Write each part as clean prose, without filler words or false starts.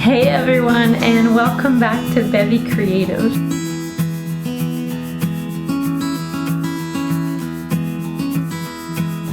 Hey everyone, and welcome back to Bevy Creative.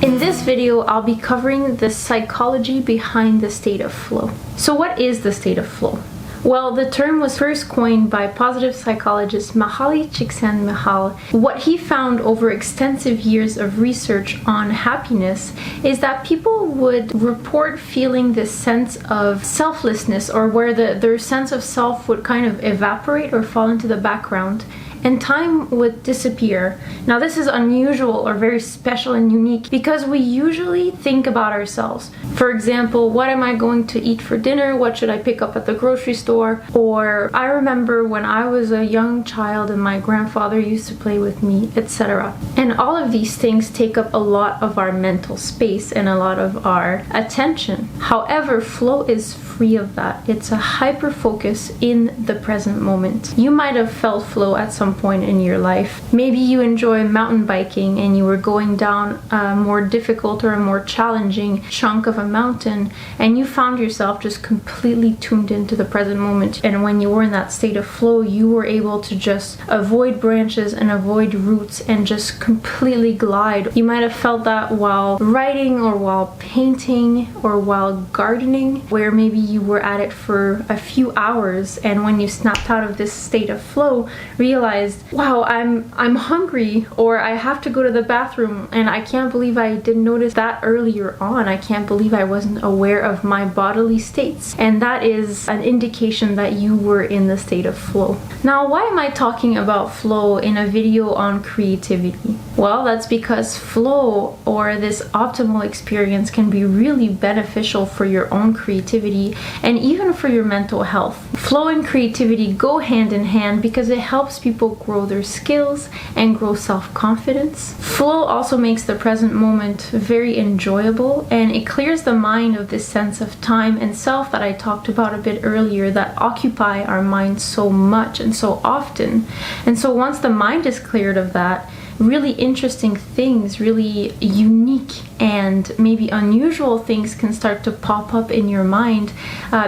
In this video, I'll be covering the psychology behind the state of flow. So what is the state of flow? Well, the term was first coined by positive psychologist Mihaly Csikszentmihalyi. What he found over extensive years of research on happiness is that people would report feeling this sense of selflessness, or where their sense of self would kind of evaporate or fall into the background, and time would disappear. Now, this is unusual or very special and unique because we usually think about ourselves. For example, what am I going to eat for dinner? What should I pick up at the grocery store? Or I remember when I was a young child and my grandfather used to play with me, etc. And all of these things take up a lot of our mental space and a lot of our attention. However, flow is free of that. It's a hyper focus in the present moment. You might have felt flow at some point in your life. Maybe you enjoy mountain biking and you were going down a more difficult or a more challenging chunk of a mountain, and you found yourself just completely tuned into the present moment. And when you were in that state of flow, you were able to just avoid branches and avoid roots and just completely glide. You might have felt that while writing or while painting or while gardening, where maybe you were at it for a few hours, and when you snapped out of this state of flow, realized, wow, I'm hungry, or I have to go to the bathroom, and I can't believe I didn't notice that earlier on. I can't believe I wasn't aware of my bodily states. And that is an indication that you were in the state of flow. Now, why am I talking about flow in a video on creativity? Well, that's because flow, or this optimal experience, can be really beneficial for your own creativity and even for your mental health. Flow and creativity go hand in hand because it helps people grow their skills and grow self-confidence. Flow also makes the present moment very enjoyable, and it clears the mind of this sense of time and self that I talked about a bit earlier, that occupy our minds so much and so often. And so once the mind is cleared of that, really interesting things, really unique and maybe unusual things can start to pop up in your mind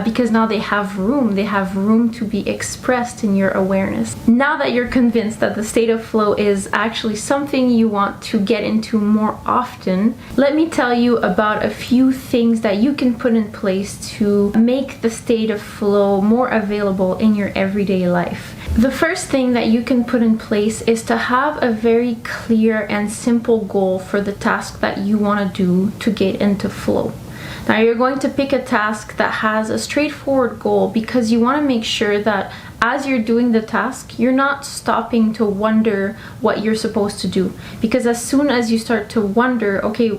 because now they have room to be expressed in your awareness. Now that you're convinced that the state of flow is actually something you want to get into more often, let me tell you about a few things that you can put in place to make the state of flow more available in your everyday life. The first thing that you can put in place is to have a very clear and simple goal for the task that you want to do to get into flow. Now, you're going to pick a task that has a straightforward goal because you want to make sure that as you're doing the task, you're not stopping to wonder what you're supposed to do. Because as soon as you start to wonder, okay,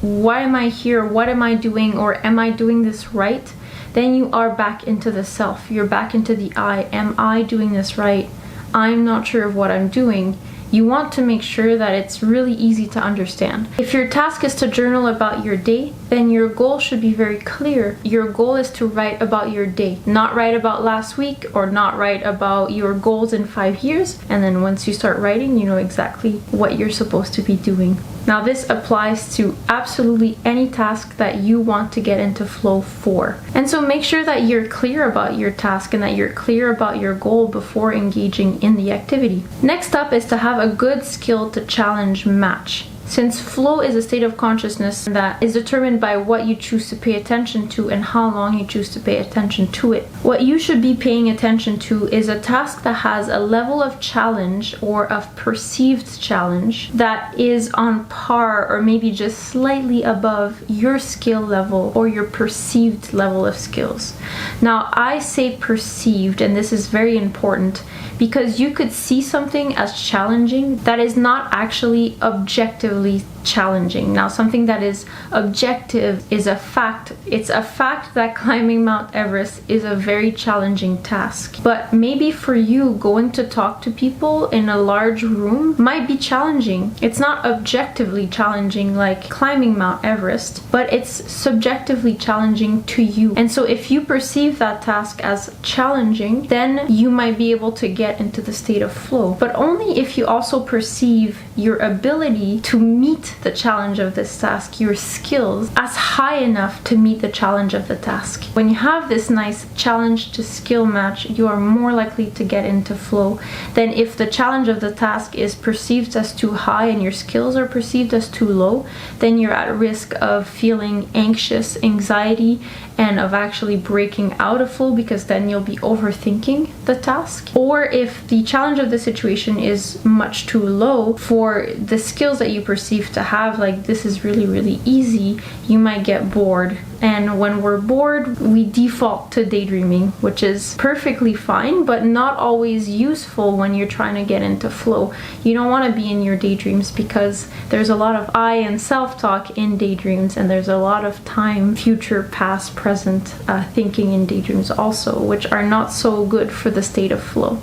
why am I here? What am I doing? Or am I doing this right? Then you are back into the self. You're back into the I. Am I doing this right? I'm not sure of what I'm doing. You want to make sure that it's really easy to understand. If your task is to journal about your day, then your goal should be very clear. Your goal is to write about your day, not write about last week or not write about your goals in 5 years. And then once you start writing, you know exactly what you're supposed to be doing. Now, this applies to absolutely any task that you want to get into flow for. And so make sure that you're clear about your task and that you're clear about your goal before engaging in the activity. Next up is to have a good skill to challenge match. Since flow is a state of consciousness that is determined by what you choose to pay attention to and how long you choose to pay attention to it, what you should be paying attention to is a task that has a level of challenge or of perceived challenge that is on par or maybe just slightly above your skill level or your perceived level of skills. Now, I say perceived, and this is very important because you could see something as challenging that is not actually objectively challenging. Now, something that is objective is a fact. It's a fact that climbing Mount Everest is a very challenging task. But maybe for you, going to talk to people in a large room might be challenging. It's not objectively challenging like climbing Mount Everest, but it's subjectively challenging to you. And so if you perceive that task as challenging, then you might be able to get into the state of flow. But only if you also perceive your ability to meet the challenge of this task, your skills, as high enough to meet the challenge of the task. When you have this nice challenge to skill match, you are more likely to get into flow than if the challenge of the task is perceived as too high and your skills are perceived as too low. Then you're at risk of feeling anxious, anxiety, and of actually breaking out of flow, because then you'll be overthinking the task. Or if the challenge of the situation is much too low for the skills that you perceive to have, like this is really, really easy, you might get bored. And when we're bored, we default to daydreaming, which is perfectly fine, but not always useful when you're trying to get into flow. You don't want to be in your daydreams because there's a lot of I and self-talk in daydreams, and there's a lot of time, future, past, present thinking in daydreams also, which are not so good for the state of flow.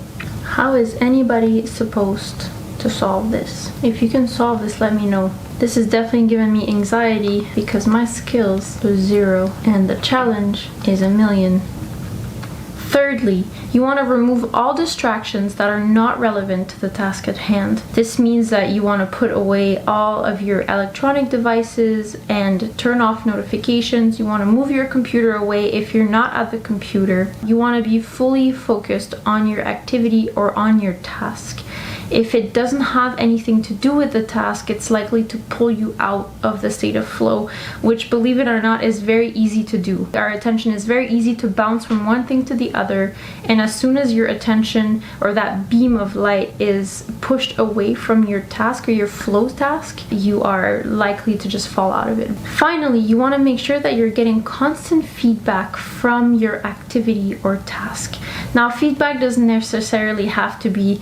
How is anybody supposed to solve this? If you can solve this, let me know. This is definitely giving me anxiety because my skills are 0 and the challenge is 1,000,000. Thirdly, you want to remove all distractions that are not relevant to the task at hand. This means that you want to put away all of your electronic devices and turn off notifications. You want to move your computer away if you're not at the computer. You want to be fully focused on your activity or on your task. If it doesn't have anything to do with the task, it's likely to pull you out of the state of flow, which, believe it or not, is very easy to do. Our attention is very easy to bounce from one thing to the other, and as soon as your attention or that beam of light is pushed away from your task or your flow task, you are likely to just fall out of it. Finally, you want to make sure that you're getting constant feedback from your activity or task. Now, feedback doesn't necessarily have to be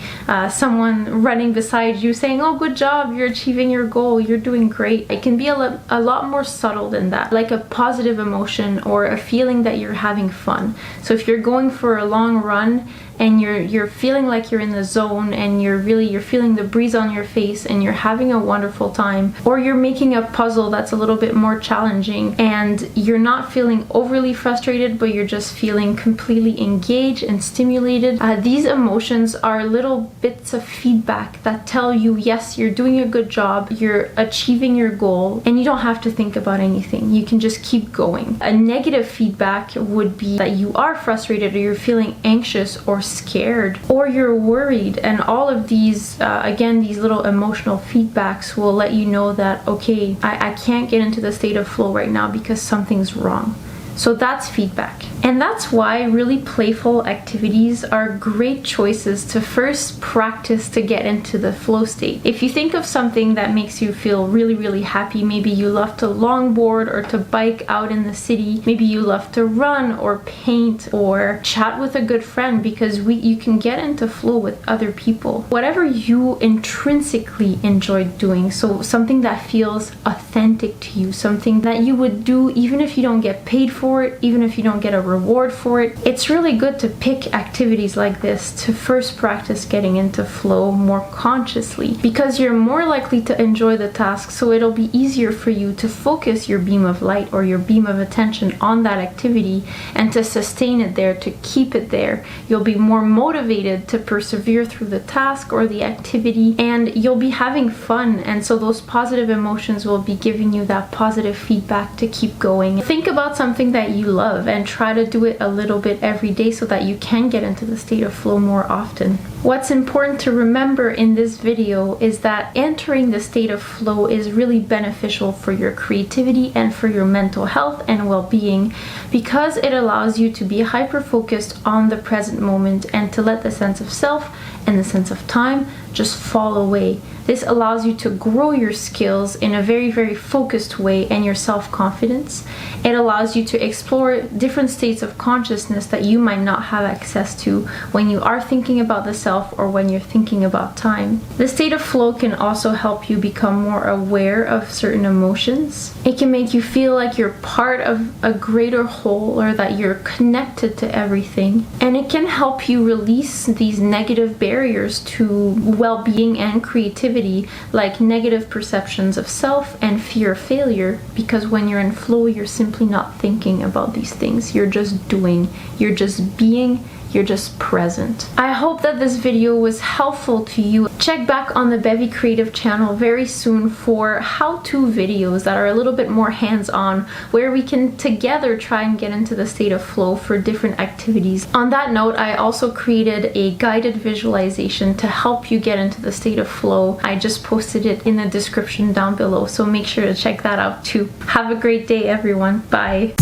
someone running beside you saying, oh, good job, you're achieving your goal, you're doing great. It can be a lot more subtle than that, like a positive emotion or a feeling that you're having fun. So if you're going for a long run and you're feeling like you're in the zone and you're feeling the breeze on your face and you're having a wonderful time, or you're making a puzzle that's a little bit more challenging and you're not feeling overly frustrated, but you're just feeling completely engaged and stimulated, these emotions are little bits of feedback that tell you, yes, you're doing a good job, you're achieving your goal, and you don't have to think about anything. You can just keep going. A negative feedback would be that you are frustrated or you're feeling anxious or scared or you're worried, and all of these again, these little emotional feedbacks will let you know that, okay, I can't get into the state of flow right now because something's wrong. So that's feedback. And that's why really playful activities are great choices to first practice to get into the flow state. If you think of something that makes you feel really, really happy, maybe you love to longboard or to bike out in the city, maybe you love to run or paint or chat with a good friend, because you can get into flow with other people. Whatever you intrinsically enjoy doing, so something that feels authentic to you, something that you would do even if you don't get paid for it, even if you don't get a reward for it. It's really good to pick activities like this to first practice getting into flow more consciously, because you're more likely to enjoy the task, so it'll be easier for you to focus your beam of light or your beam of attention on that activity and to sustain it there, to keep it there. You'll be more motivated to persevere through the task or the activity, and you'll be having fun, and so those positive emotions will be giving you that positive feedback to keep going. Think about something that you love and try to do it a little bit every day so that you can get into the state of flow more often. What's important to remember in this video is that entering the state of flow is really beneficial for your creativity and for your mental health and well-being, because it allows you to be hyper-focused on the present moment and to let the sense of self and the sense of time just fall away. This allows you to grow your skills in a very, very focused way and your self-confidence. It allows you to explore different states of consciousness that you might not have access to when you are thinking about the self or when you're thinking about time. The state of flow can also help you become more aware of certain emotions. It can make you feel like you're part of a greater whole, or that you're connected to everything. And it can help you release these negative barriers to well-being and creativity, like negative perceptions of self and fear of failure, because when you're in flow, you're simply not thinking about these things. You're just doing, you're just being, you're just present. I hope that this video was helpful to you. Check back on the Bevy Creative channel very soon for how-to videos that are a little bit more hands-on, where we can together try and get into the state of flow for different activities. On that note, I also created a guided visualization to help you get into the state of flow. I just posted it in the description down below, so make sure to check that out too. Have a great day, everyone. Bye.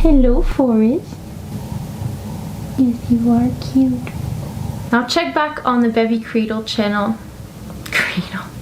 Hello, Forest. Yes, you are cute. Now check back on the Bevy Cradle channel. Cradle.